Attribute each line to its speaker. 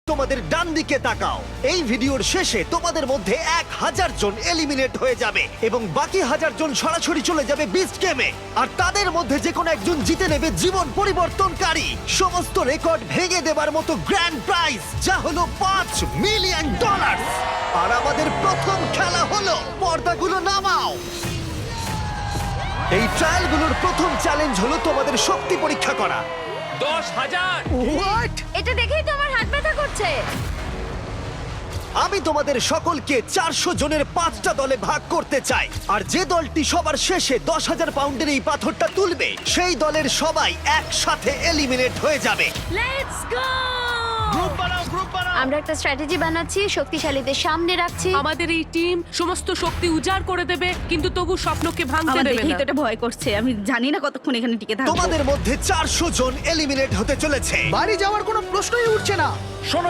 Speaker 1: তোমাদের ডান দিকে তাকাও। এই ভিডিওর শেষে তোমাদের মধ্যে 1000 জন এলিমিনেট হয়ে যাবে এবং বাকি 1000 জন সরাসরি চলে যাবে বিস্ট গেমে। আর তাদের মধ্যে যে কোনো একজন জিতে নেবে জীবন পরিবর্তনকারী সমস্ত রেকর্ড ভেঙে দেবার মতো গ্র্যান্ড প্রাইজ, যা হলো $5 মিলিয়ন। আর আমাদের প্রথম খেলা হলো পর্দাগুলো নামাও। এই ট্রায়ালগুলোর প্রথম চ্যালেঞ্জ হলো তোমাদের শক্তি পরীক্ষা করা।
Speaker 2: 10,000
Speaker 1: হোয়াট?
Speaker 3: এটা দেখেই তো আমার হাত ব্যথা করছে।
Speaker 1: আমি তোমাদের সকলকে 400 জনের 5টা দলে ভাগ করতে চাই। আর যে দলটি সবার শেষে 10,000 পাউন্ডের এই পাথরটা তুলবে, সেই দলের সবাই একসাথে এলিমিনেট হয়ে যাবে।
Speaker 3: Let's go!
Speaker 2: গ্রুপ বানাও।
Speaker 3: আমরা একটা স্ট্র্যাটেজি বানাচ্ছি, শক্তিশালীদের সামনে রাখছি।
Speaker 4: আমাদের এই টিম সমস্ত শক্তি উজাড় করে দেবে, কিন্তু তবু স্বপ্নকে ভাঙতে
Speaker 5: আমার
Speaker 4: দেবে
Speaker 5: দেখেই
Speaker 4: না।
Speaker 5: তো এটা ভয় করছে। আমি জানি না কতক্ষণ এখানে টিকে থাকবো।
Speaker 1: তোমাদের মধ্যে 400 জন এলিমিনেট হতে চলেছে।
Speaker 6: বাড়ি যাওয়ার কোনো প্রশ্নই উঠছে না।
Speaker 2: শোনো,